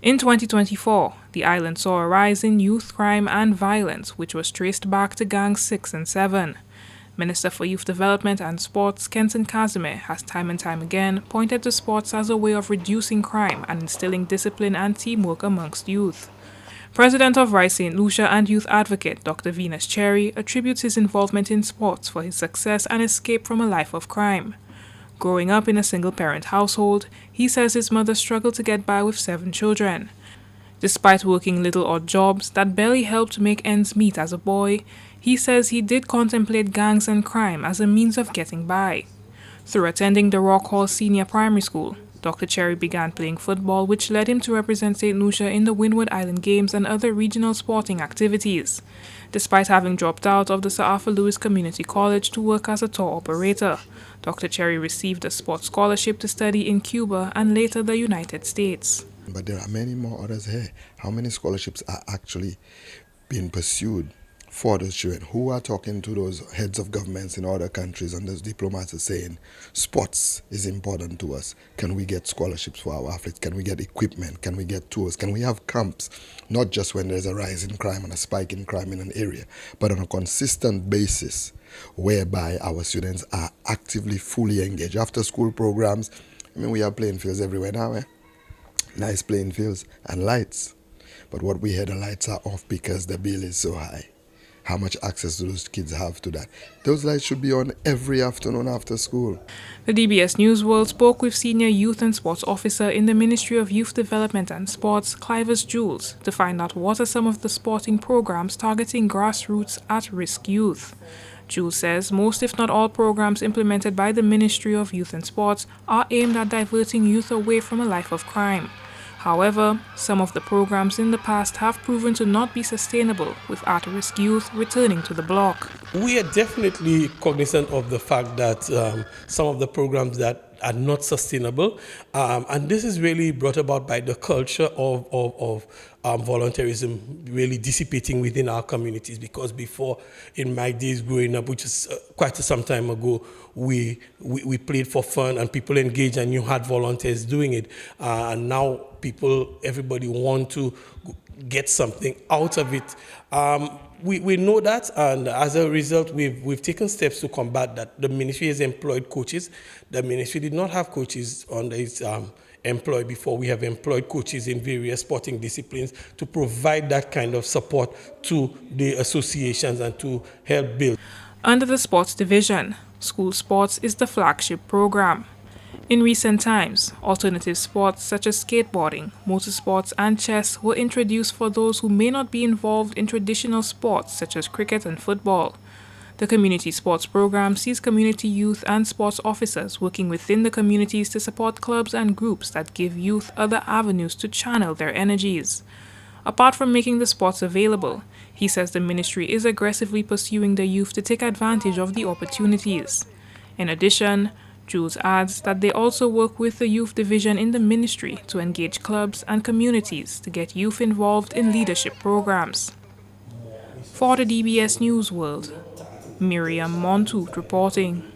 In 2024, the island saw a rise in youth crime and violence, which was traced back to Gangs 6 and 7. Minister for Youth Development and Sports, Kenton Casimir, has time and time again pointed to sports as a way of reducing crime and instilling discipline and teamwork amongst youth. President of Rice St. Lucia and youth advocate Dr. Venus Cherry attributes his involvement in sports for his success and escape from a life of crime. Growing up in a single-parent household, he says his mother struggled to get by with 7 children. Despite working little odd jobs that barely helped make ends meet as a boy, he says he did contemplate gangs and crime as a means of getting by. Through attending the Rock Hall Senior Primary School, Dr. Cherry began playing football, which led him to represent St. Lucia in the Windward Island Games and other regional sporting activities, despite having dropped out of the Sir Arthur Lewis Community College to work as a tour operator. Dr. Cherry received a sports scholarship to study in Cuba and later the United States. But there are many more others here. How many scholarships are actually being pursued for those children? Who are talking to those heads of governments in other countries and those diplomats are saying, sports is important to us. Can we get scholarships for our athletes? Can we get equipment? Can we get tours? Can we have camps? Not just when there's a rise in crime and a spike in crime in an area, but on a consistent basis whereby our students are actively, fully engaged. After school programs, we have playing fields everywhere now, Nice playing fields and lights. But what we hear, the lights are off because the bill is so high. How much access do those kids have to that? Those lights should be on every afternoon after school. The DBS News World spoke with Senior Youth and Sports Officer in the Ministry of Youth Development and Sports, Clivus Jules, to find out what are some of the sporting programs targeting grassroots at-risk youth. Jules says most, if not all, programs implemented by the Ministry of Youth and Sports are aimed at diverting youth away from a life of crime. However, some of the programs in the past have proven to not be sustainable, with at-risk youth returning to the block. We are definitely cognizant of the fact that some of the programs that are not sustainable, and this is really brought about by the culture of volunteerism really dissipating within our communities. Because before, in my days growing up, which is quite some time ago, we played for fun and people engaged and you had volunteers doing it. And now everybody want to get something out of it. We know that, and as a result, we've taken steps to combat that. The ministry has employed coaches. The ministry did not have coaches under its employ before. We have employed coaches in various sporting disciplines to provide that kind of support to the associations and to help build. Under the sports division, school sports is the flagship program. In recent times, alternative sports such as skateboarding, motorsports, and chess were introduced for those who may not be involved in traditional sports such as cricket and football. The community sports program sees community youth and sports officers working within the communities to support clubs and groups that give youth other avenues to channel their energies. Apart from making the sports available, he says the ministry is aggressively pursuing the youth to take advantage of the opportunities. In addition, Jules adds that they also work with the youth division in the ministry to engage clubs and communities to get youth involved in leadership programs. For the DBS News World, Miriam Montoot reporting.